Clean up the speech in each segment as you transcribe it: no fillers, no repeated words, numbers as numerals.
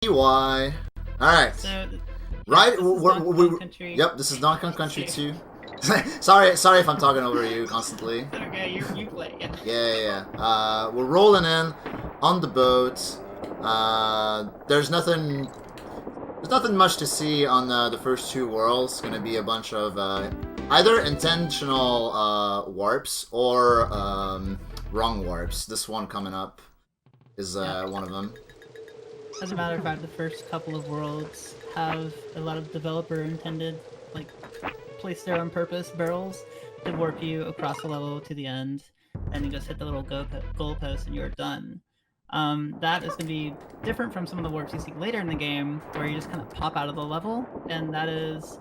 EY. Alright. So, Right? this is Donkey Kong Country. Yep, this is Donkey Kong Country 2. sorry if I'm talking over you constantly. It's okay, you play. Yeah. Yeah. We're rolling in on the boat. There's nothing much to see on the first two worlds. It's gonna be a bunch of either intentional warps or wrong warps. This one coming up is one of them. As a matter of fact, the first couple of worlds have a lot of developer-intended, like, placed there on purpose barrels to warp you across the level to the end, and you just hit the little goalpost and you're done. That is going to be different from some of the warps you see later in the game, where you just kind of pop out of the level, and that is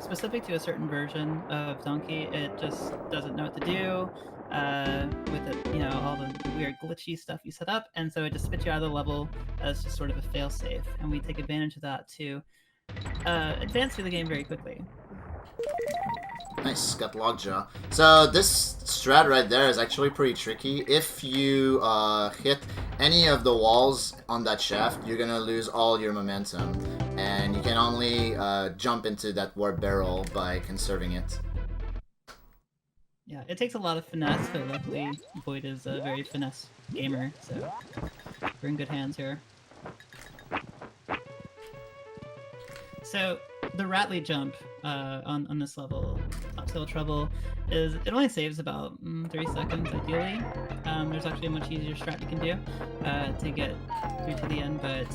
specific to a certain version of Donkey. It just doesn't know what to do with it, you know, all the weird glitchy stuff you set up, and so it just spits you out of the level as just sort of a failsafe, and we take advantage of that to advance through the game very quickly. Nice, got lockjaw. So this strat right there is actually pretty tricky. If you hit any of the walls on that shaft, you're gonna lose all your momentum, and you can only jump into that warp barrel by conserving it. Yeah, it takes a lot of finesse, but luckily V0oid is a very finesse gamer, so we're in good hands here. So the Rattly jump on this level, up till trouble, is it only saves about 3 seconds ideally. There's actually a much easier strat you can do to get through to the end, but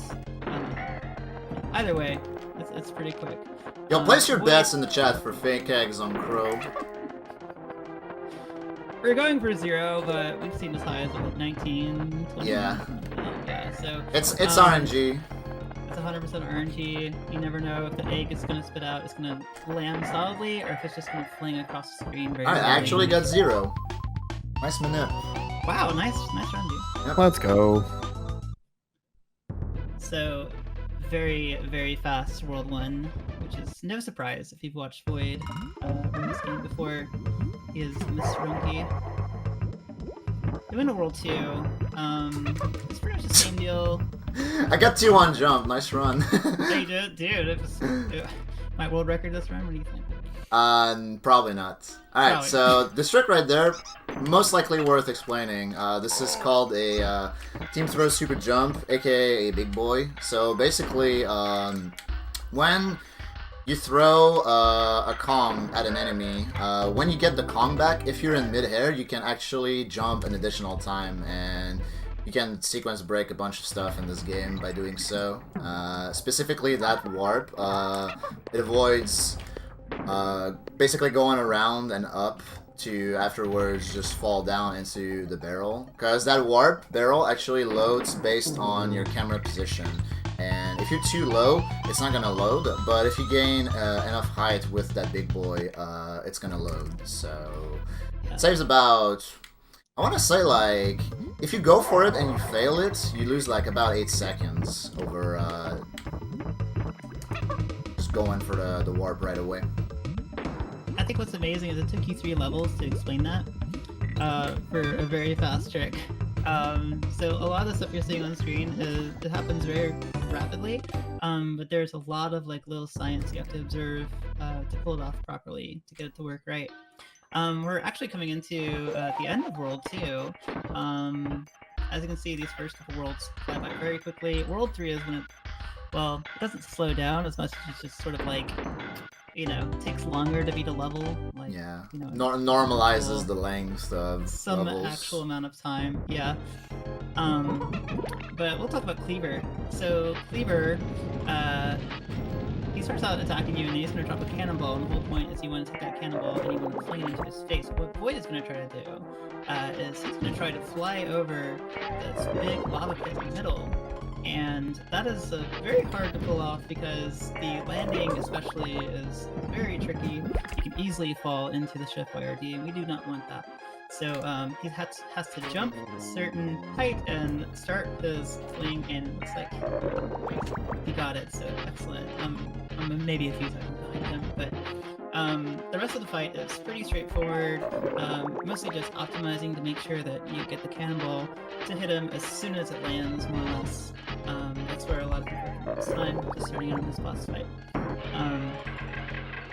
either way, it's pretty quick. Yo, place your bets in the chat for fake eggs on Crow. We're going for 0, but we've seen as high as like 19, 20. Yeah. Yeah, so It's RNG. It's 100% RNG. You never know if the egg is going to spit out, it's going to land solidly, or if it's just going to fling across the screen very I actually got 0. Nice minute. Wow, nice run, dude. Yep. Let's go. So, very, very fast World 1, which is no surprise if you've watched V0oid in this game before. He is Miss Runky. Moving to World 2, it's pretty much the same deal. I got 2 on jump. Nice run. Hey, dude, it was my world record this run. What do you think? Probably not. Alright, so this trick right there, most likely worth explaining. This is called a team throw super jump, aka a big boy. So basically, when you throw a Kong at an enemy, when you get the Kong back, if you're in mid-air, you can actually jump an additional time, and you can sequence break a bunch of stuff in this game by doing so. Specifically that warp, it avoids basically going around and up to afterwards just fall down into the barrel. Because that warp barrel actually loads based on your camera position. And if you're too low, it's not gonna load, but if you gain enough height with that big boy, it's gonna load. So it saves about, I want to say, like, if you go for it and you fail it, you lose like about 8 seconds over just going for the warp right away. I think what's amazing is it took you 3 levels to explain that for a very fast trick. So a lot of the stuff you're seeing on screen it happens very rapidly, but there's a lot of like little science you have to observe to pull it off properly to get it to work right. We're actually coming into the end of World 2. As you can see, these first couple worlds fly by very quickly. World 3 is when it, well, it doesn't slow down as much as it's just sort of like, you know, takes longer to beat a level. Like, yeah, you know, normalizes the length of some levels. actual amount of time, yeah. But we'll talk about Cleaver. So Cleaver, he starts out attacking you, and he's going to drop a cannonball, and the whole point is you want to take that cannonball and you want to fling it into his face. What V0oid is going to try to do is he's going to try to fly over this big lava pit in the middle, and that is very hard to pull off because the landing especially is very tricky. You can easily fall into the shift YRD, and we do not want that. So he has to jump a certain height and start his fling, and it looks like he got it, so excellent. I'm maybe a few seconds behind him, but The rest of the fight is pretty straightforward, mostly just optimizing to make sure that you get the cannonball to hit him as soon as it lands, more or less. That's where a lot of people are this time, just starting out in this boss fight.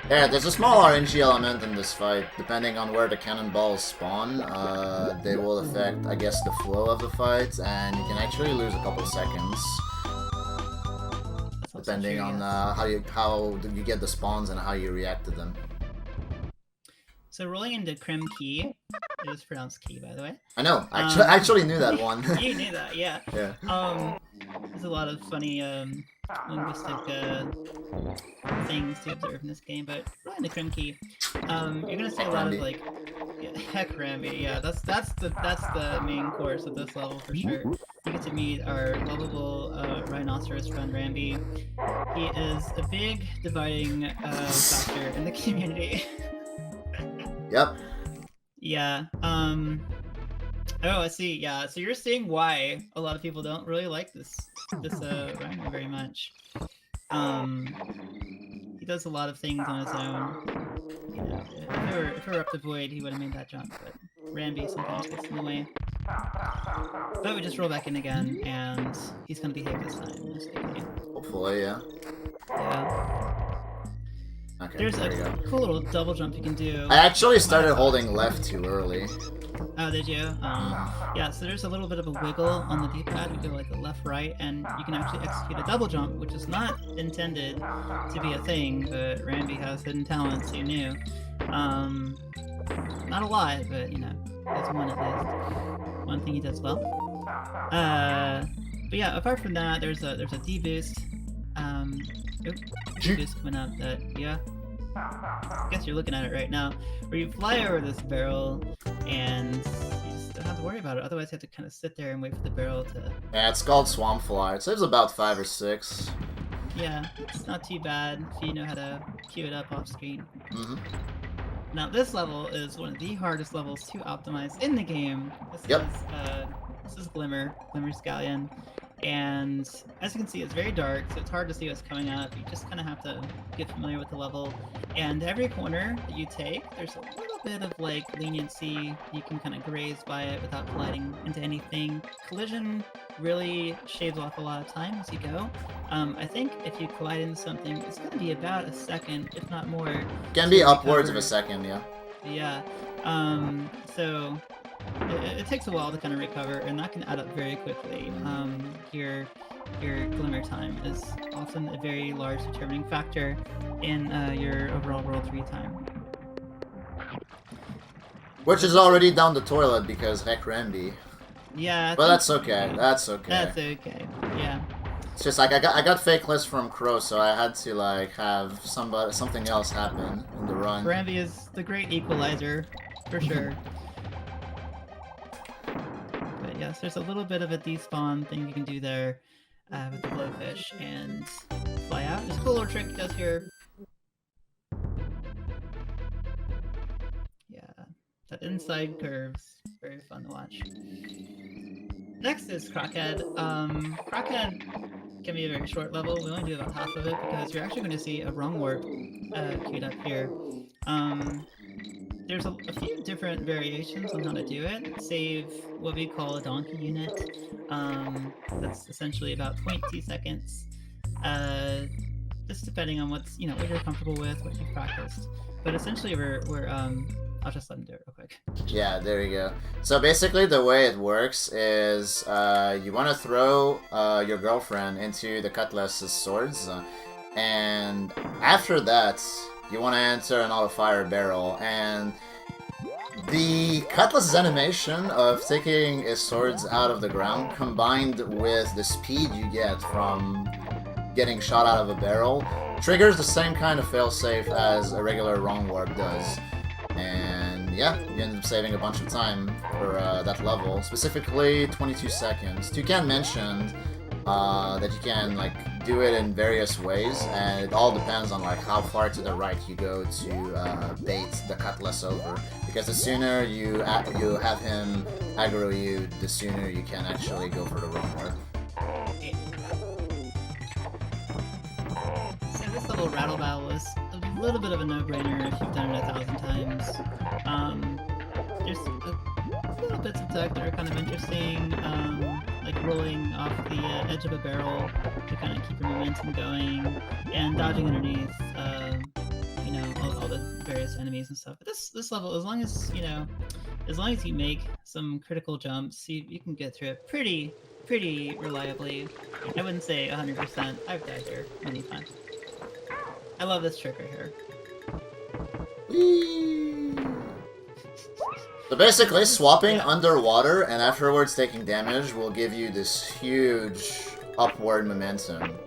Yeah, there's a small RNG element in this fight. Depending on where the cannonballs spawn, they will affect, I guess, the flow of the fight, and you can actually lose a couple seconds. Depending on how you get the spawns and how you react to them. So rolling into Krim Key, it was pronounced Key, by the way. I know. I actually knew that one. You knew that, yeah. Yeah. There's a lot of funny linguistic things to observe in this game, but rolling into Krim Key, you're gonna see a lot of like, heck Ramby. Yeah, that's the main course of this level for sure. You get to meet our lovable rhinoceros friend Ramby. He is a big dividing factor in the community. Yep. Yeah. Oh, I see. Yeah. So you're seeing why a lot of people don't really like this rhino very much. He does a lot of things on his own. You know, if it were up to V0oid, he would have made that jump, but Ramby sometimes gets in the way. But we just roll back in again, and he's gonna behave this time, most likely. Hopefully, yeah. Yeah. Okay, There's a cool little double jump you can do. I actually started holding left too early. Oh, did you? Yeah, so there's a little bit of a wiggle on the D-pad. You go like the left-right, and you can actually execute a double jump, which is not intended to be a thing, but Ramby has hidden talents, you knew. Not a lot, but, you know, that's one at least. One thing he does well. But yeah, apart from that, there's a D-boost. D-boost coming up that, yeah. I guess you're looking at it right now, where you fly over this barrel, and you just don't have to worry about it. Otherwise, you have to kind of sit there and wait for the barrel to... Yeah, it's called Swamp Fly. It saves about 5 or 6. Yeah, it's not too bad if you know how to queue it up off screen. Mm-hmm. Now, this level is one of the hardest levels to optimize in the game. This is Glimmer, Scallion. And as you can see, it's very dark, so it's hard to see what's coming up. You just kind of have to get familiar with the level. And every corner that you take, there's a little bit of like leniency. You can kind of graze by it without colliding into anything. Collision really shaves off a lot of time as you go. I think if you collide into something, it's going to be about a second, if not more. Can be upwards of a second, yeah. Yeah. So it takes a while to kind of recover, and that can add up very quickly. Your Glimmer time is often a very large determining factor in your overall World 3 time. Which is already down the toilet because heck Ramby. Yeah. But that's okay. That's okay. That's okay. Yeah. It's just like I got fake lists from Crow, so I had to like have something else happen in the run. Ramby is the great equalizer, for sure. But yes, there's a little bit of a despawn thing you can do there with the blowfish and fly out. There's a cool little trick he does here. Yeah, that inside curves, very fun to watch. Next is Crackhead. Crackhead can be a very short level. We only do about half of it because you're actually going to see a wrong warp queued up here. There's a few different variations on how to do it. Save what we call a donkey unit. That's essentially about 0.2 seconds. Just depending on what you're comfortable with, what you've practiced. But essentially, we're I'll just let him do it real quick. Yeah, there you go. So basically, the way it works is you want to throw your girlfriend into the Cutlass's swords, and after that, you want to enter an auto-fire barrel, and the Cutlass's animation of taking his swords out of the ground, combined with the speed you get from getting shot out of a barrel, triggers the same kind of failsafe as a regular wrong warp does. And yeah, you end up saving a bunch of time for that level, specifically 22 seconds. Toucan mentioned that you can like do it in various ways, and it all depends on like how far to the right you go to bait the Cutlass over. Because the sooner you have him aggro you, the sooner you can actually go for the wrong warp. So this little rattle battle is little bit of a no-brainer if you've done it 1,000 times. There's little bits of tech that are kind of interesting, like rolling off the edge of a barrel to kind of keep your momentum going, and dodging underneath, you know, all the various enemies and stuff. But this level, as long as you make some critical jumps, you can get through it pretty reliably. I wouldn't say 100%. I've died here many times. I love this trick right here. Whee! So basically, swapping underwater and afterwards taking damage will give you this huge upward momentum.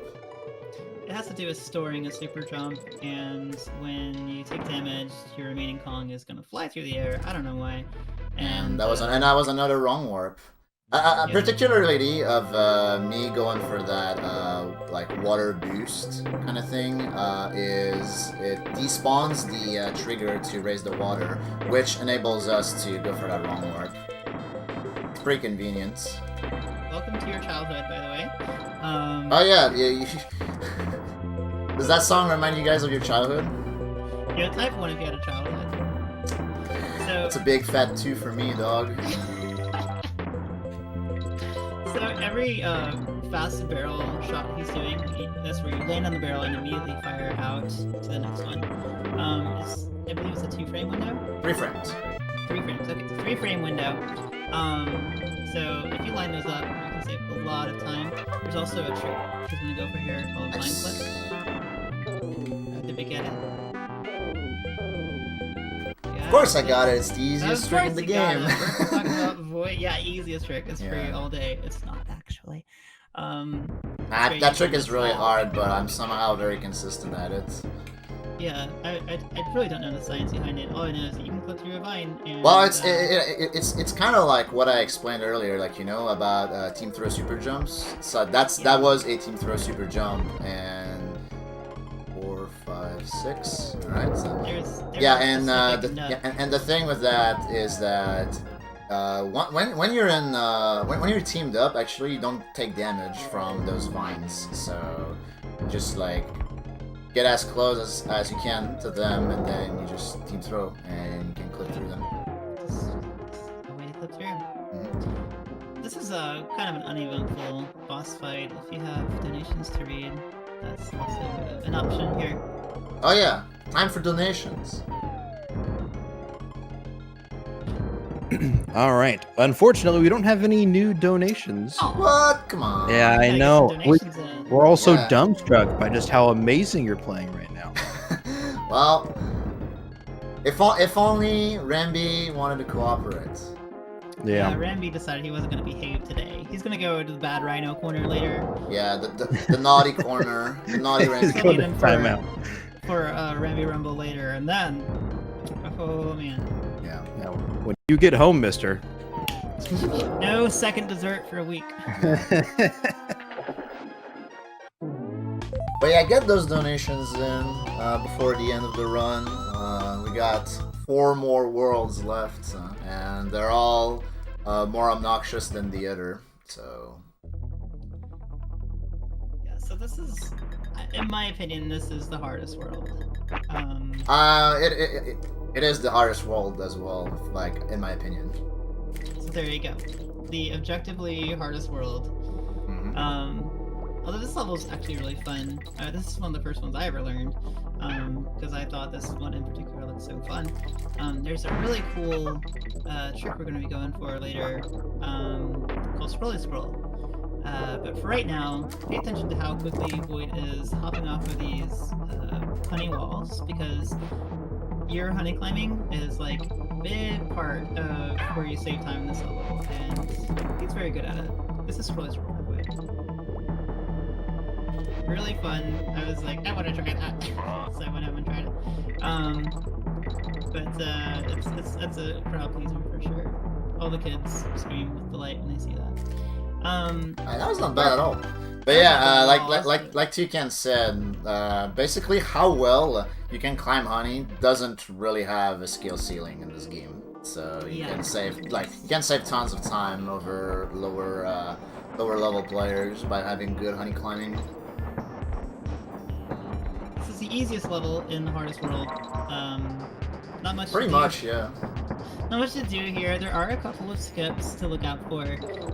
It has to do with storing a super jump, and when you take damage, your remaining Kong is gonna fly through the air. I don't know why. And that was another wrong warp. Particularly of me going for that like water boost kind of thing is it despawns the trigger to raise the water, which enables us to go for that wrong warp. It's pretty convenient. Welcome to your childhood, by the way. Oh yeah. Does that song remind you guys of your childhood? Yeah, type 1 if you had a childhood. So it's a big fat 2 for me, dog. So every fast barrel shot he's doing, that's where you land on the barrel and immediately fire out to the next one. I believe it's a 2-frame window? 3 frames. 3 frames, okay, it's a 3-frame window. So if you line those up, you can save a lot of time. There's also a trick which I'm going to go for here called Line Clip. Did we get it? Of course I got it, it's the easiest trick in the game. We're talking about V0oid. Yeah, easiest trick. It's free all day. It's not actually. That trick is really hard, but I'm somehow very consistent at it. Yeah, I really don't know the science behind it. All I know is that you can clip through a vine. And, well, it's kind of like what I explained earlier, like about team throw super jumps. So that was a team throw super jump, and 4, 5, 6. All right. So, and the thing with that is that when you're teamed up, actually you don't take damage from those vines. So just like get as close as you can to them, and then you just team throw, and you can clip through them. Just a way to clip through. Mm-hmm. This is kind of an uneventful boss fight. If you have donations to read, that's also an option here. Oh yeah, time for donations. All right. Unfortunately, we don't have any new donations. Oh. What? Come on. Yeah, I know. We're also Yeah. dumbstruck by just how amazing you're playing right now. Well, if only Rambi wanted to cooperate. Yeah. Rambi decided he wasn't going to behave today. He's going to go to the bad rhino corner later. Yeah, the naughty corner, the naughty He's Rambi. going to time out. For Rambi Rumble later, and then, oh man. Yeah. Now, when you get home, mister. No second dessert for a week. But yeah, get those donations in before the end of the run. We got 4 more worlds left, and they're all more obnoxious than the other. So Yeah, so this is, in my opinion, this is the hardest world. it is the hardest world as well, like in my opinion. So there you go, the objectively hardest world. Mm-hmm. Although this level is actually really fun. This is one of the first ones I ever learned, because I thought this one in particular looked so fun. There's a really cool trick we're going to be going for later, called Scrolly Scroll. But for right now, pay attention to how quickly V0oid is hopping off of these honey walls, because your honey climbing is like a big part of where you save time in this level, and he's very good at it. This is Scrolly Scroll, by the way. Really fun. I was like, I want to try that, so I went home and tried it. But it's a crowd pleaser for sure. All the kids scream with delight when they see that. That was not bad at all. But yeah, like Toucan said, basically how well you can climb honey doesn't really have a skill ceiling in this game. So you can save tons of time over lower level players by having good honey climbing. This is the easiest level in the hardest world. Not much. Pretty much, yeah. Not much to do here. There are a couple of skips to look out for.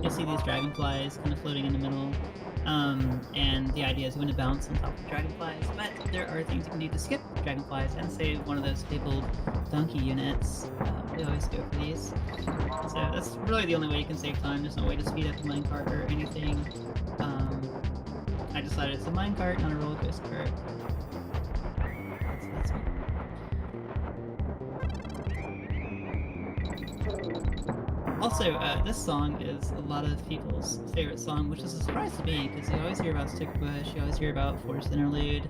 You'll see these dragonflies kind of floating in the middle. And the idea is you want to bounce on top of the dragonflies, but there are things you can do to skip dragonflies and save one of those fabled donkey units. We always go for these. So that's really the only way you can save time. There's no way to speed up the minecart or anything. I decided it's a minecart, not a roller coaster cart. That's me. Also, this song is a lot of people's favorite song, which is a surprise to me, because you always hear about Stick Bush, you always hear about Forest Interlude,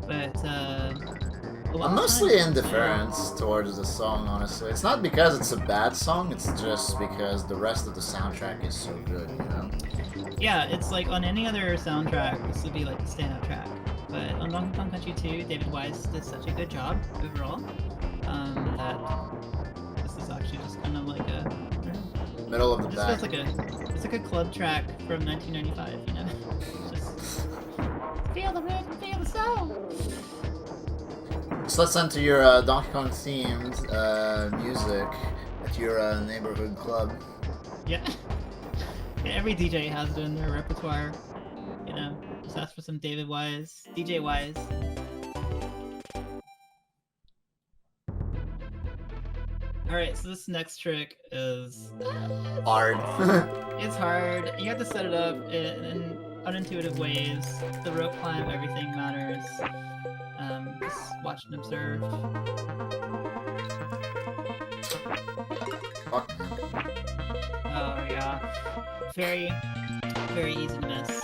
but I'm mostly indifferent towards the song, honestly. It's not because it's a bad song, it's just because the rest of the soundtrack is so good, you know? Yeah, it's like on any other soundtrack, this would be like a standout track. But on Donkey Kong Country 2, David Wise did such a good job overall, that this is actually just kind of like a... Middle of the It back. just feels it's like a club track from 1995, you know? Just feel the rhythm, feel the soul. So let's enter your Donkey Kong themed music at your neighborhood club. Yeah. Yeah, every DJ has it in their repertoire. You know, just ask for some David Wise, DJ Wise. Alright, so this next trick is... Hard. It's hard. You have to set it up in unintuitive ways. The rope climb, everything matters. Just watch and observe. Fuck. Oh yeah, very easy to miss.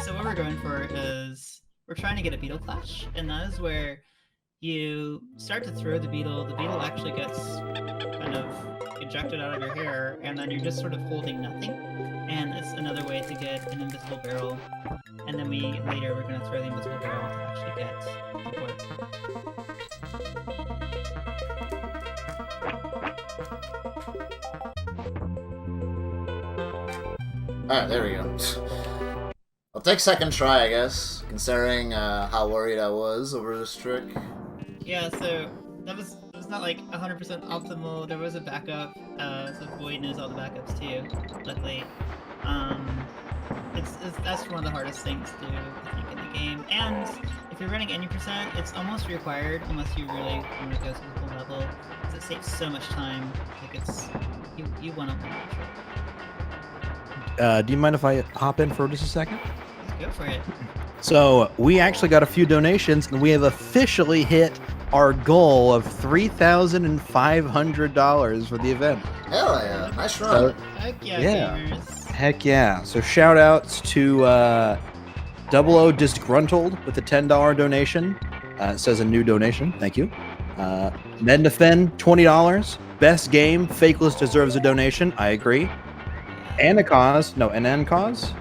So what we're going for is we're trying to get a beetle clash, and that is where you start to throw the beetle. The beetle actually gets kind of ejected out of your hair, and then you're just sort of holding nothing. And it's another way to get an invisible barrel. And then later we're going to throw the invisible barrel to actually get the warp. Alright, there we go. I'll take second try, I guess, considering how worried I was over this trick. Yeah, so it was not like 100% optimal. There was a backup, so V0oid knows all the backups too, luckily. That's one of the hardest things to do, I think, in the game. And if you're running any percent, it's almost required unless you really want to go to the full level, because it saves so much time. Like you want to win that trick. Do you mind if I hop in for just a second? Go for it. So we actually got a few donations, and we have officially hit our goal of $3,500 for the event. Hell yeah, nice run. Heck yeah, Yeah. gamers. Heck yeah! So shout outs to V0oid Disgruntled with a $10 donation. It says a new donation. Thank you. Ned Defend $20. Best game. Fakeless deserves a donation. I agree. Anancause. Anancause.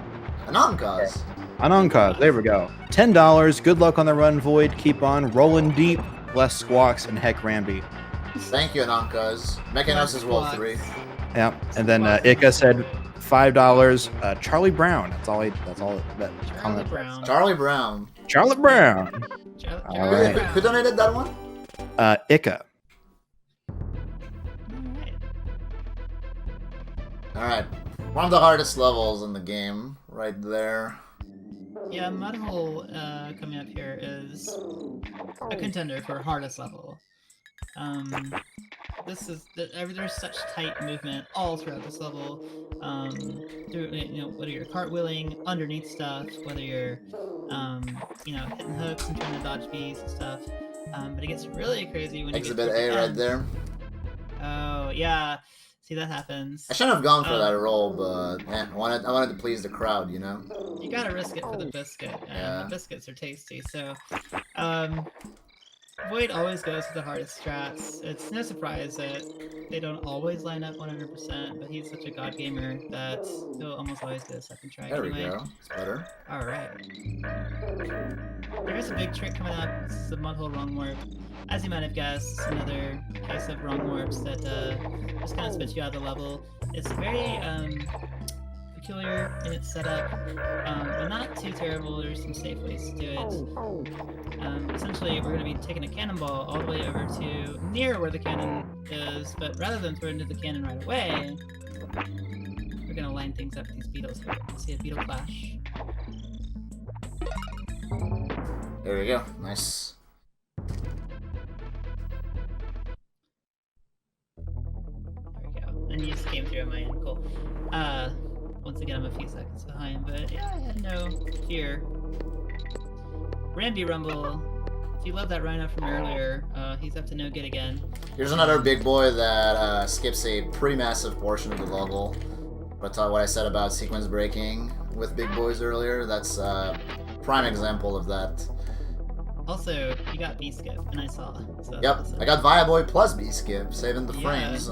Anancause. There we go. $10. Good luck on the run, V0oid. Keep on rolling deep. Bless Squawks and Heck Ramby. Thank you, Anancause. Mechanos as well, 3. Yeah. And then Ika said $5. Charlie Brown. That's all that Charlie Brown. Charlie Brown. Charlie Brown. Charlie All right. Brown. Who donated that one? Ika. Alright. One of the hardest levels in the game, right there. Yeah, Mudhole coming up here is a contender for hardest level. There's such tight movement all throughout this level. Whether you're cartwheeling underneath stuff, whether you're hitting hooks and trying to dodge bees and stuff. But it gets really crazy when Exhibit you get A to the right end. there. Oh yeah, see that happens. I shouldn't have gone for that roll, but I wanted to please the crowd, you know? You gotta risk it for the biscuit, and Yeah. the biscuits are tasty. So, V0oid always goes for the hardest strats. It's no surprise that they don't always line up 100%, but he's such a god gamer that he'll almost always do a second try. There anyway. we go. It's better. All right. There is a big trick coming up. This is the Mudhole Wrong Warp. As you might have guessed, it's another case of wrong warps that just kind of spits you out of the level. It's very peculiar in its setup, but not too terrible. There's some safe ways to do it. Essentially, we're going to be taking a cannonball all the way over to near where the cannon is, but rather than throw it into the cannon right away, we're going to line things up with these beetles here. See a beetle clash. There we go. Nice. There we go. And you just came through at my end. Cool. Once again, I'm a few seconds behind, but yeah, I had no fear. Ramby Rumble. If you love that rhino from earlier, he's up to no good again. Here's another big boy that skips a pretty massive portion of the level. But what I said about sequence breaking with big boys earlier, that's a prime example of that. Also, you got B-skip, and I saw. So Yep, awesome. I got V0oid plus B-skip, saving the frames.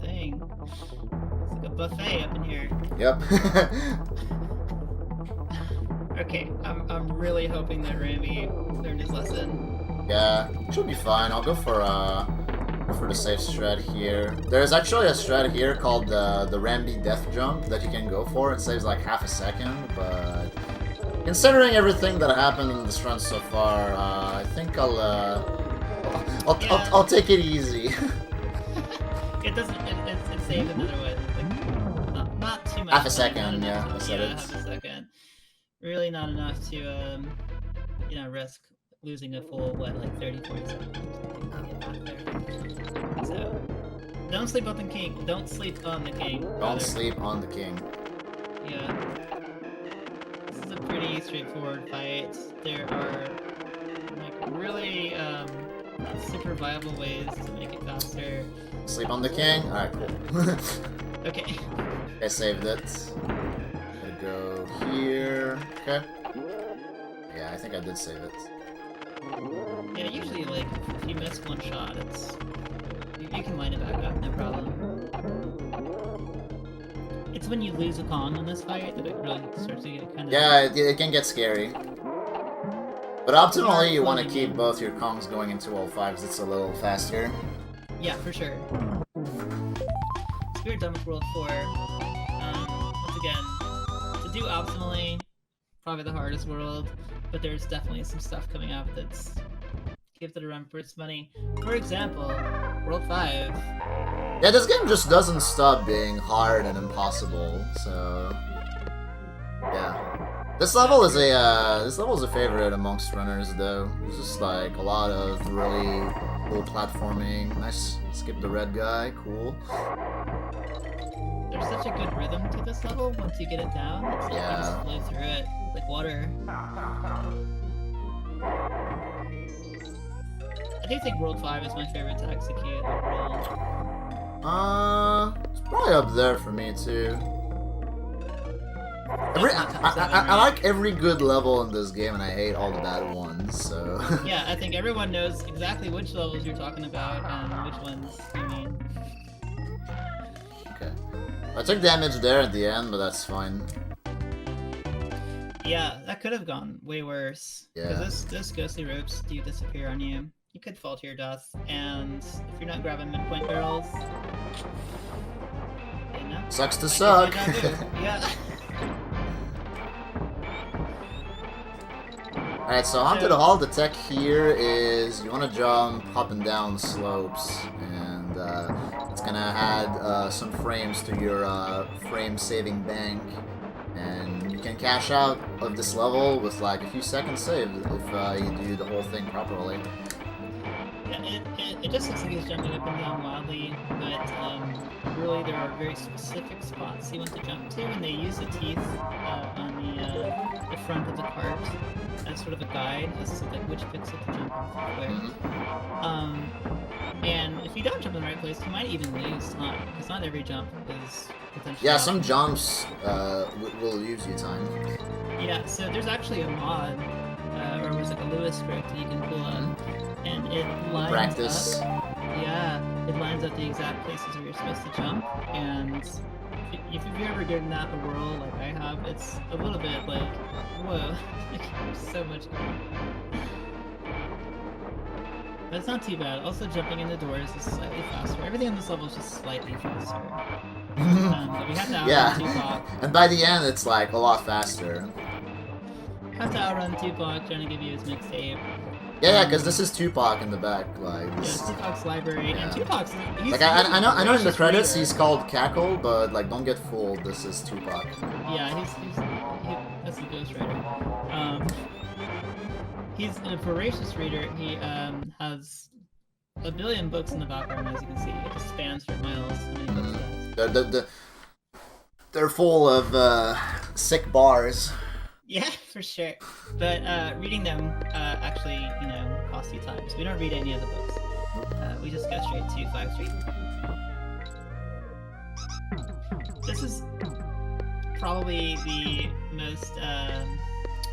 Dang. It's like a buffet up in here. Yep. Okay, I'm really hoping that Ramby learned his lesson. Yeah, should be fine. I'll go for the safe strat here. There's actually a strat here called the Ramby Death Jump that you can go for. It saves like half a second, but considering everything that happened in this run so far, I think I'll take it easy. It doesn't. It saves another way. Like, not too much. Half a second, yeah. I said it. Half a second. Really not enough to risk losing a full like 30-40 seconds to get back there. So don't sleep on the king. Don't sleep on the king. Don't sleep on the king. Yeah. This is a pretty straightforward fight. There are like really not super viable ways to make it faster. Sleep on the king? Alright, cool. Okay. I saved it. Gonna go here. Okay. Yeah, I think I did save it. Yeah, usually like if you miss one shot, you can line it back up, no problem. It's when you lose a Kong in this fight that it really starts to get kind of... Yeah, it can get scary. But optimally, you want to keep both your Kongs going into all fives. It's a little faster. Yeah, for sure. Spirit Dump World 4. Once again, to do optimally, probably the hardest world, but there's definitely some stuff coming up that's gives it a run for its money. For example, World 5. Yeah, this game just doesn't stop being hard and impossible, so yeah. This level is a favorite amongst runners though. It's just like a lot of really cool platforming. Nice, skip the red guy, cool. There's such a good rhythm to this level once you get it down. It's like you just flow through it like water. I do think World 5 is my favorite to execute overall. It's probably up there for me too. I like every good level in this game, and I hate all the bad ones. So yeah, I think everyone knows exactly which levels you're talking about and which ones you mean. Okay, I took damage there at the end, but that's fine. Yeah, that could have gone way worse. Yeah. Because those ghostly ropes do disappear on you. You could fall to your death, and if you're not grabbing midpoint barrels, you know, Sucks to suck. Yeah. Alright, so onto the hall. The tech here is you want to jump up and down slopes, and it's gonna add some frames to your frame saving bank, and you can cash out of this level with like a few seconds saved if you do the whole thing properly. Yeah, it just looks like he's jumping up and down wildly, but really there are very specific spots you want to jump to, and they use the teeth on the front of the cart as sort of a guide as to like which pixel to jump off where. And if you don't jump in the right place, you might even lose time, because not every jump is potentially... Yeah, some jumps will lose you time. Yeah, so there's actually a mod, or it was like a Lewis script that you can pull up, and it lines Practice. up... Yeah, it lines up the exact places where you're supposed to jump, and if you've ever given that a whirl like I have, it's a little bit like, whoa, there's so much going on. But it's not too bad. Also, jumping in the doors is slightly faster. Everything on this level is just slightly faster. But we have to outrun Yeah. Tupac. And by the end, it's like a lot faster. Have to outrun Tupac trying to give you his mixtape. Yeah, because this is Tupac in the back. Like, Yeah, this, Tupac's library, Yeah. and Tupac's. He's like I know in the voracious credits reader. he's called Cackle, but like don't get fooled. This is Tupac. Yeah, that's a ghostwriter. He's a voracious reader. He has a billion books in the background, as you can see. It just spans for miles. How many books he has. They're full of sick bars. Yeah, for sure. But reading them actually, costs you time. So we don't read any of the books. We just go straight to 5-3. This is probably the most,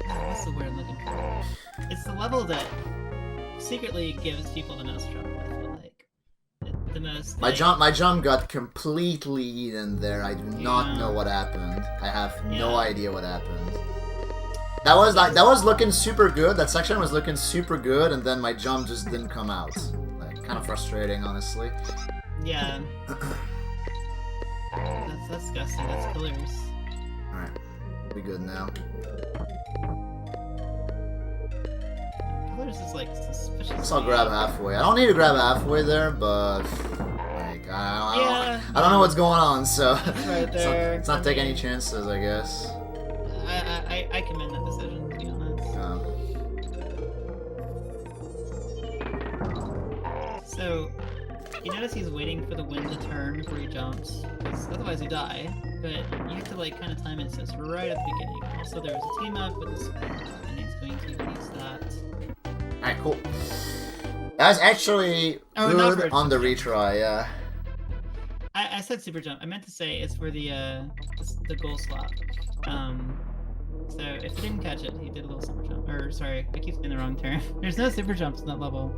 what's the word I'm looking for? It's the level that secretly gives people the most trouble, I feel like. The most... My jump got completely eaten there. I do not know what happened. I have no idea what happened. That was looking super good. That section was looking super good, and then my jump just didn't come out. Like, kind of frustrating, honestly. Yeah. That's disgusting. That's pillars. Alright. We good now. Pillars is like suspicious. Guess I'll grab halfway. I don't need to grab halfway there, but like I don't know what's going on, so It's right there. let's not take any chances, I guess. I commend that decision, to be honest. So, you notice he's waiting for the wind to turn before he jumps, because otherwise you die. But you have to like kind of time it so it's right at the beginning. Also, there's a team up with the sprint, and he's going to use that. Alright, cool. That's actually good on the retry, yeah. I said super jump. I meant to say it's for the goal swap. So if he didn't catch it, he did a little super jump. Or sorry, I keep saying the wrong term. There's no super jumps in that level.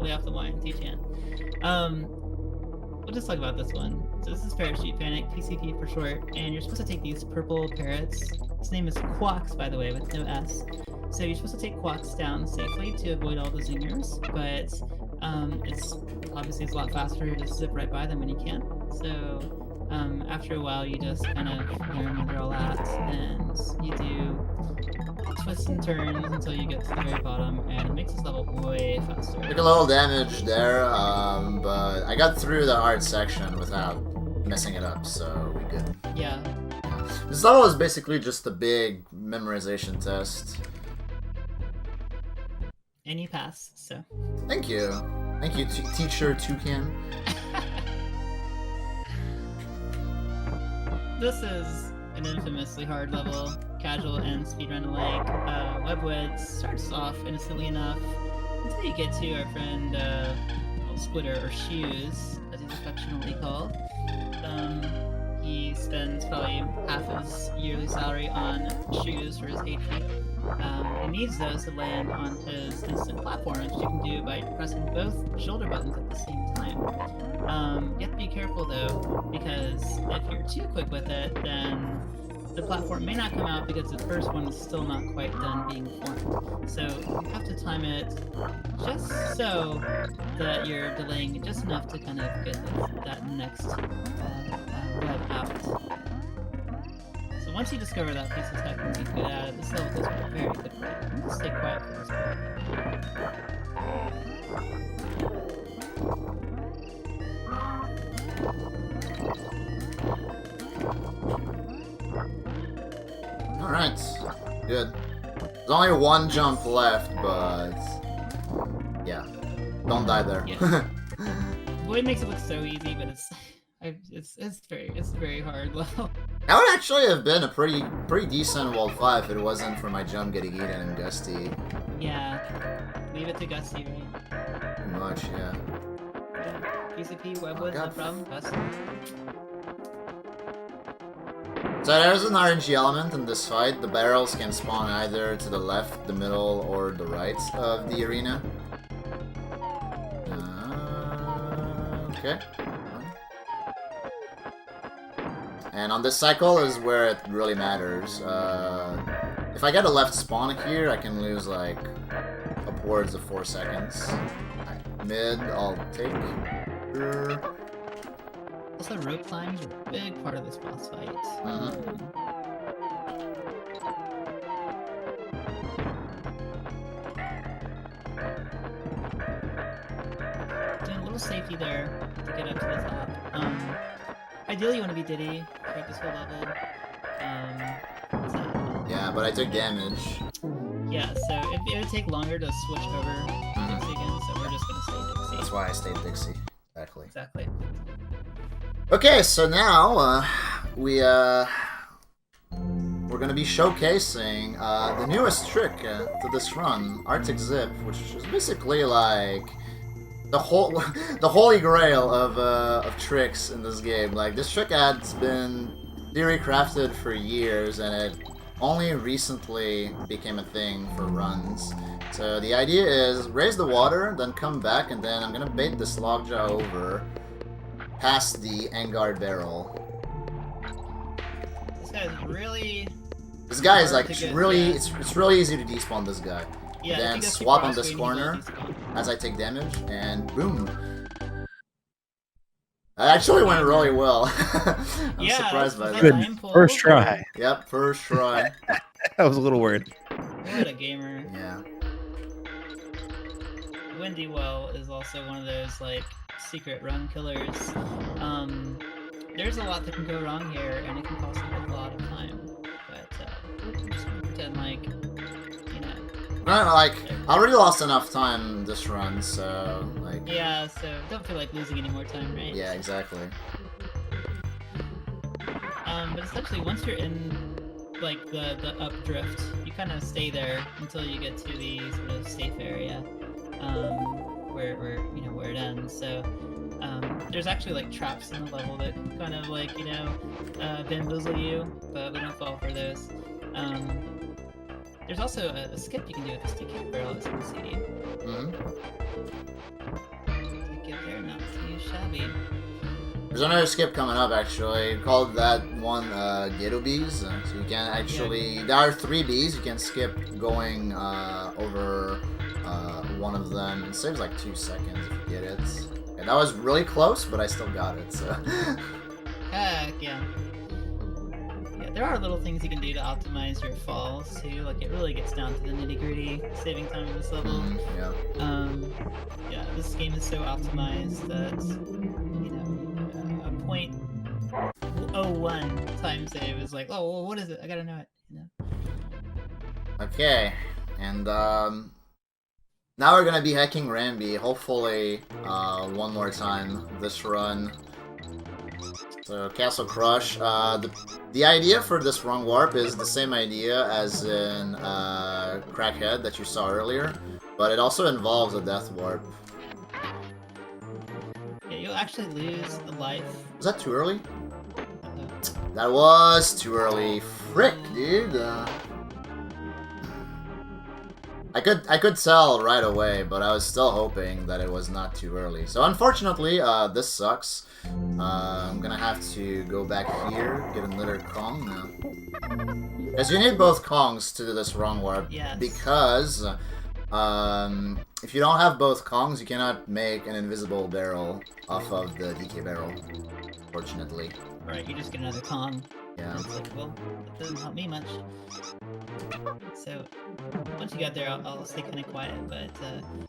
Way off the line, T-Chan. We'll just talk about this one. So this is Parachute Panic, PCP for short, and you're supposed to take these purple parrots. His name is Quacks, by the way, with no S. So you're supposed to take Quacks down safely to avoid all the zingers, but it's obviously a lot faster to zip right by them when you can. So after a while, you just kind of learn where they're all at, and you do twists and turns until you get to the very bottom, and it makes this level way faster. Took a little damage there, but I got through the hard section without messing it up, so we good. Yeah. This level is basically just a big memorization test. And you pass, so. Thank you. Thank you, teacher Toucan. This is an infamously hard level, casual and speedrun alike. V0oid starts off innocently enough until you get to our friend Squitter, or Shoes, as he's affectionately called. He spends probably half his yearly salary on shoes for his 8 feet. He needs those to land on his instant platform, which you can do by pressing both shoulder buttons at the same time. You have to be careful though, because if you're too quick with it, then the platform may not come out because the first one is still not quite done being formed. So you have to time it just so that you're delaying just enough to kind of get that next web out. So once you discover that piece of tech and get good at it, this level goes very quickly. Just stay quiet for this part. Alright, good. There's only one jump left, but yeah, don't die there. Yeah. V0oid makes it look so easy, but it's very hard level. That would actually have been a pretty decent World 5 if it wasn't for my jump getting eaten and Gusty. Yeah, leave it to Gusty, right? Pretty much, yeah. PCP, V0oid's no problem, Gusty. So there's an RNG element in this fight. The barrels can spawn either to the left, the middle, or the right of the arena. Okay. And on this cycle is where it really matters. If I get a left spawn here, I can lose like upwards of 4 seconds. Right, mid, I'll take. Also, rope climbs are a big part of this boss fight. Doing a little safety there to get up to the top. Ideally, you want to be Diddy throughout this whole level. Yeah, but I took damage. Yeah, so it would take longer to switch over to Dixie again, so we're just gonna stay Dixie. That's why I stayed Dixie. Exactly. Okay, so now we're gonna be showcasing the newest trick to this run, Arctic Zip, which is basically like the holy grail of tricks in this game. Like, this trick has been theory crafted for years, and it only recently became a thing for runs. So the idea is raise the water, then come back, and then I'm gonna bait this lockjaw over past the Engard barrel. This guy's really... This guy is like get, really... yeah. It's really easy to despawn this guy. Yeah, then swap on this corner as I take damage, and boom. That actually went really well. I'm surprised by that. Good. First try. Yep, first try. I was a little worried. What a gamer. Yeah. Windy Well is also one of those, like, secret run killers. There's a lot that can go wrong here, and it can cost a lot of time. But, I'm just gonna pretend like, you know... No, like, I already lost enough time this run, so, like... Yeah, so don't feel like losing any more time, right? Yeah, exactly. But essentially, once you're in, like, the up drift, you kind of stay there until you get to the sort of safe area, where it ends. So, there's actually, like, traps in the level that kind of, like, bamboozle you, but we don't fall for those. There's also a skip you can do with this DK barrel, as you can see. Get there, not too shabby. There's another skip coming up, actually. Called that one Ghetto Bees. So you can actually... There are 3 bees. You can skip going over one of them. It saves like 2 seconds if you get it. And that was really close, but I still got it, so... Heck, yeah. Yeah, there are little things you can do to optimize your falls, too. Like, it really gets down to the nitty-gritty saving time in this level. Yeah. Yeah, this game is so optimized that, a 0.01 time save is like, oh, well, what is it? I gotta know it, Okay, and now we're gonna be hacking Ramby, hopefully one more time this run. So Castle Crush. The idea for this run warp is the same idea as in Crackhead that you saw earlier, but it also involves a death warp. Yeah, you'll actually lose a life. Was that too early? That was too early. Frick, dude. I could tell right away, but I was still hoping that it was not too early. So unfortunately, this sucks. I'm gonna have to go back here, get another Kong now. Because you need both Kongs to do this wrong warp. Yes. Because if you don't have both Kongs, you cannot make an invisible barrel off of the DK barrel, fortunately. Right, you just get another Kong. Yeah. It's like, well, that doesn't help me much. So, once you get there, I'll stay kind of quiet, but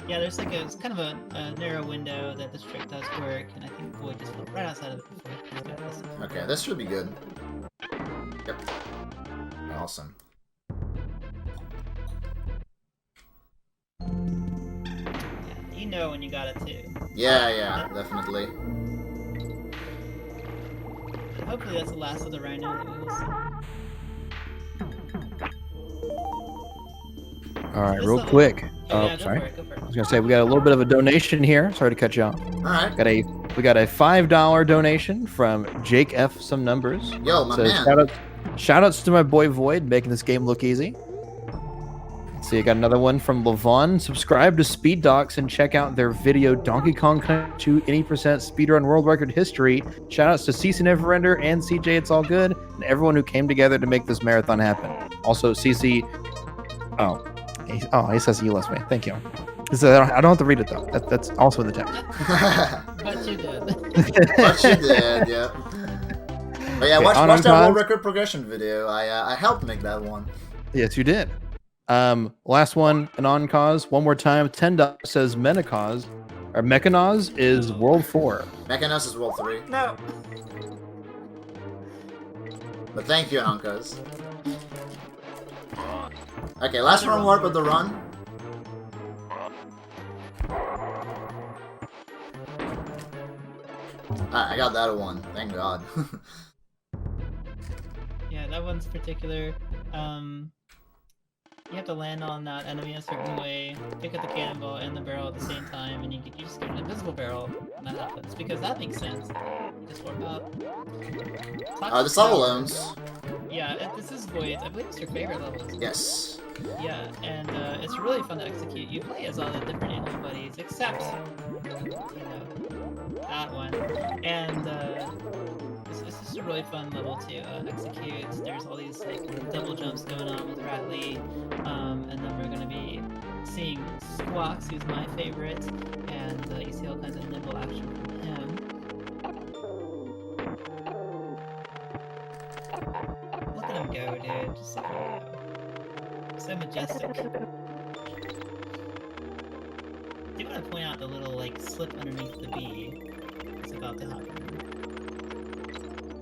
yeah, there's like it's kind of a narrow window that this trick does work, and I think V0oid just fell right outside of it before he's got this. Okay, this should be good. Yep. Awesome. Yeah, you know when you got it too. Yeah, definitely. Hopefully that's the last of the rhino that we will see. All right, This real level- quick. Yeah, Sorry. Go for it. I was gonna say we got a little bit of a donation here. Sorry to cut you off. All right. We got a $5 donation from Jake F. Some numbers. Yo, my Says, man. shout-outs to my boy V0oid, making this game look easy. So you got another one from Levon. Subscribe to SpeedDocs and check out their video Donkey Kong Country 80% speedrun world record history. Shoutouts to CC Neverender and CJ It's All Good and everyone who came together to make this marathon happen. Also CC. He says you last way. Thank you. He says, I don't have to read it though. That's also in the text. But you did. But you did, yeah. But yeah, Okay, watch on that world cause. record progression video. I helped make that one. Yes, you did. Last one, an on cause. One more time. $10 says Menacause, or Mechanaz is World 4. Mechanos is World 3. No. But thank you, Ankas. Okay, last run warp of the run. Alright, I got that one. Thank God. Yeah, that one's particular. You have to land on that enemy a certain way, pick up the cannonball and the barrel at the same time, and you just get an invisible barrel when that happens, because that makes sense. You just warp up. This level owns. Yeah, this is Void. I believe it's your favorite level. Isn't it? Yes. Yeah, and it's really fun to execute. You play as all the different animal buddies, except, you know, that one. And this is a really fun level to execute. There's all these like double jumps going on with Ratley, and then we're gonna be seeing Squawks, who's my favorite, and you see all kinds of nimble action from him. Look at him go, dude. Just look at him go. So majestic. I do want to point out the little like slip underneath the bee that's about to happen.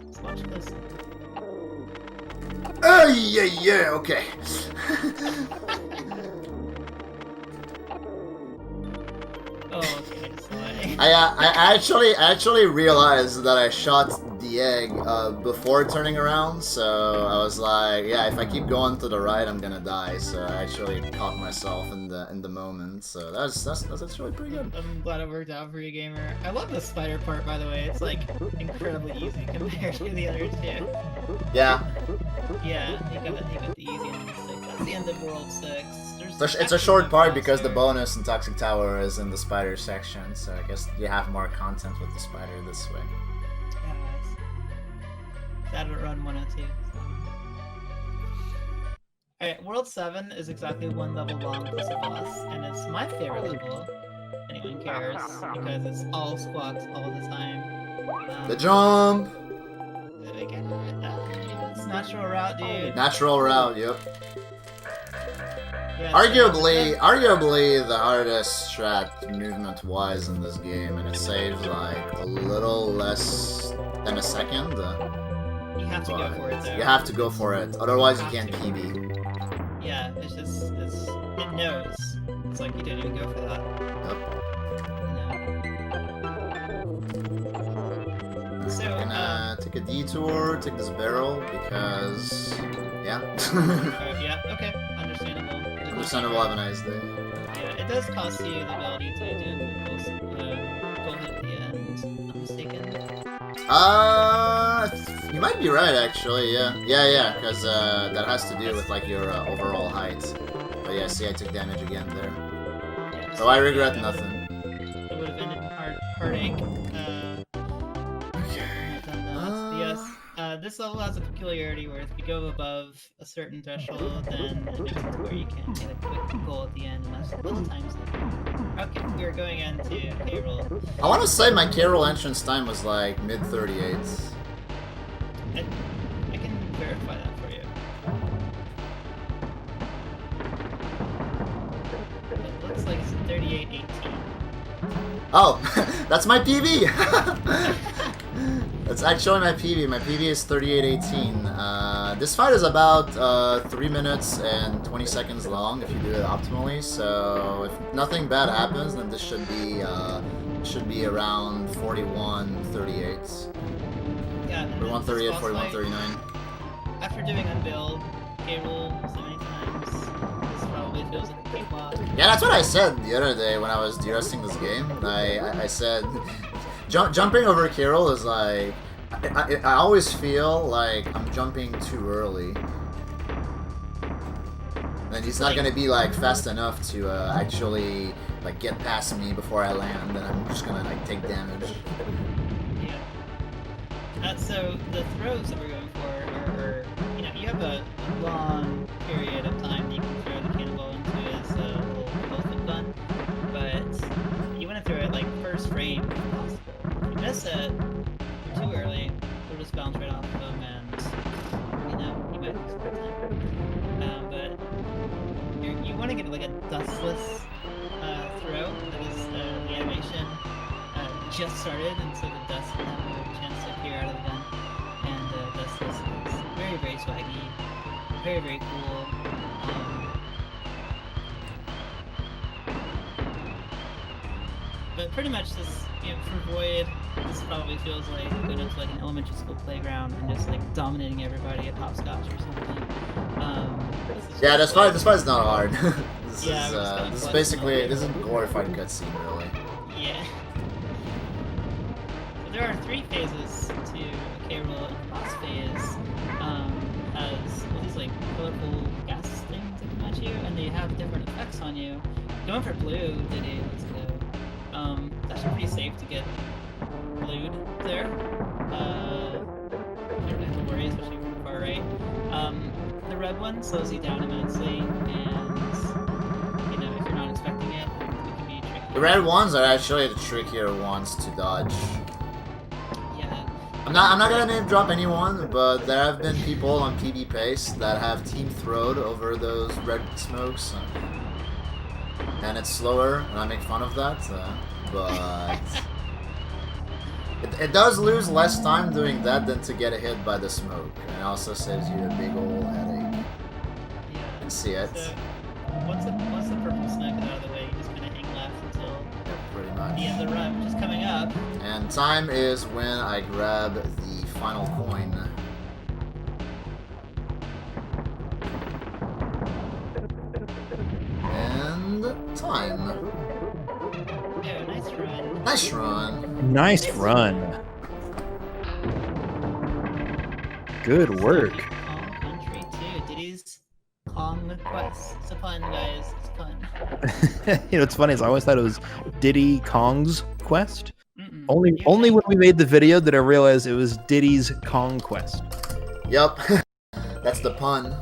Let's watch this. Oh yeah, okay. Oh, okay, so I actually realized that I shot the egg before turning around, so I was like, yeah, if I keep going to the right, I'm gonna die. So I actually caught myself in the moment. So that's actually pretty good. I'm glad it worked out for you, gamer. I love the spider part, by the way. It's like incredibly easy compared to the other two. Yeah. Yeah, you got the easy end of 6. That's the end of World 6. It's a short part because the bonus in Toxic Tower is in the spider section, so I guess you have more content with the spider this way. Yeah, nice. That'll run 102. Alright, World 7 is exactly one level long plus a boss, and it's my favorite level. Anyone cares, because it's all squawks all the time. The jump! It's natural route, dude. Natural route, yep. Yeah, Arguably the hardest strat movement-wise in this game, and it saves like a little less than a second. You have to go for it, though. You have to go for it, otherwise you can't PB. Yeah, it knows. It's like you didn't even go for that. Yep. So, I'm gonna take a detour, take this barrel, because... yeah. yeah, okay, understandable. Understandable, have a nice day. Yeah, it does cost you the ability to do full hit at the end, if I'm not mistaken. You might be right, actually, yeah. Yeah, because that has to do with, like, your overall height. But yeah, see, I took damage again there. Yeah, so I regret nothing. It would have ended heartache. Yes. This level has a peculiarity where if you go above a certain threshold, then it goes to where you can get a quick goal at the end, and that's a little time slip. Okay, we're going into K-roll. I want to say my K-roll entrance time was like mid-38s. I can verify that for you. It looks like it's 38:18. Oh, that's my PB! That's actually my PB. My PB is 38:18. This fight is about 3 minutes and 20 seconds long if you do it optimally. So if nothing bad happens, then this should be around 41:38. Yeah. 41:38, 41:39. After doing Unbuild, K-roll so many times, this probably feels like a cakewalk. Yeah, that's what I said the other day when I was de-resting this game. I said jumping over K-roll is like I always feel like I'm jumping too early. And he's not gonna be like fast enough to actually like get past me before I land, and I'm just gonna like take damage. Yeah. So the throws that we're going for are, you know, you have a long period of time that you can throw the cannonball into his little gun, but you want to throw it like first frame if possible. If you miss it, like a dustless throw. That is the animation just started, and so the dust will have a chance to appear out of the gun. And dustless is very, very swaggy, very, very cool. But pretty much this, for Void, this probably feels like going to like an elementary school playground and just like dominating everybody at hopscotch or something. Yeah, this fight is not hard. This Yeah, is basically this is a glorified cutscene, really. Yeah. So there are 3 phases to a K-roll, and the last phase has all these like colorful gas things that come at you, and they have different effects on you. Going for blue, Diddy, let's go. That's pretty safe to get blued there. You don't have to worry, especially from far right. The red one slows you down immensely, and if you're not expecting it can be tricky. The red ones are actually the trickier ones to dodge. Yeah. I'm not gonna name drop anyone, but there have been people on PB Pace that have team throwed over those red smokes, and it's slower, and I make fun of that, but it does lose less time doing that than to get hit by the smoke, and it also saves you a big ol' headache. Yeah. You can see it. So, once the purple smoke is out of the way, you just kind of hang left until Yeah, pretty much. the end of the run, which is coming up. And time is when I grab the final coin. And time. Yeah, nice run. Nice run. Nice run. Good work. Kong Country 2. Diddy's Kong Quest. It's a pun, guys. It's a pun. It's funny. I always thought it was Diddy Kong's Quest. Mm-mm. Only when we made the video did I realize it was Diddy's Kong Quest. Yup. That's the pun.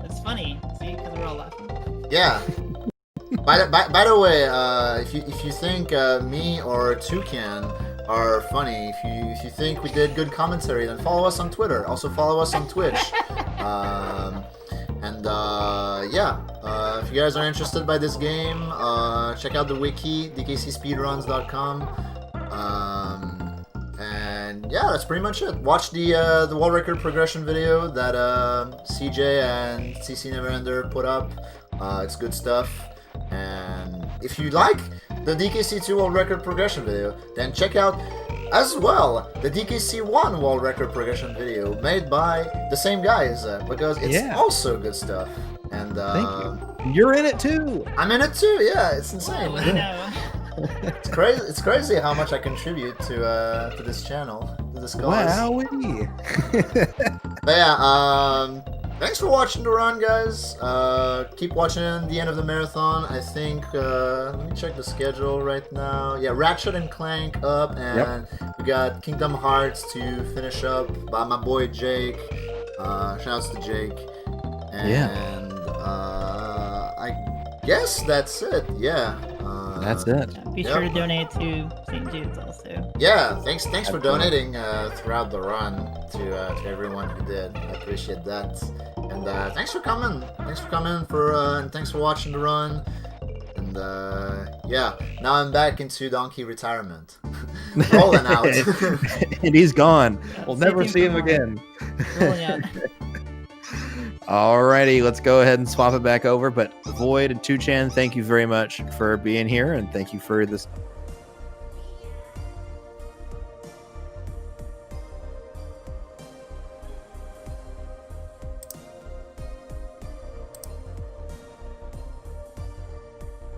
It's funny. See, because we're all laughing. Yeah. By the way, if you think me or Toucan are funny, if you think we did good commentary, then follow us on Twitter. Also follow us on Twitch. If you guys are interested by this game, check out the wiki, dkcspeedruns.com. And yeah, that's pretty much it. Watch the wall record progression video that CJ and CC Neverender put up. It's good stuff. And if you like the DKC2 wall record progression video, then check out as well the DKC1 wall record progression video made by the same guys, because it's also good stuff. And Thank you. You're in it too. I'm in it too. Yeah, it's insane. I know. It's crazy. It's crazy how much I contribute to this channel, to this cause. Wowee. But yeah, thanks for watching the run, guys. Keep watching the end of the marathon. I think, let me check the schedule right now. Yeah, Ratchet and Clank up, and we got Kingdom Hearts to finish up by my boy Jake. Shouts to Jake. And I guess that's it. Yeah. That's it. Be sure to donate to St. Jude's also. Yeah, thanks for donating throughout the run to everyone who did. I appreciate that. And thanks for coming. Thanks for coming and thanks for watching the run. And yeah, now I'm back into donkey retirement. Rolling out. And he's gone. Yeah, We'll never see him gone. again. Rolling out. Alrighty, let's go ahead and swap it back over. But Void and 2chan, thank you very much for being here, and thank you for this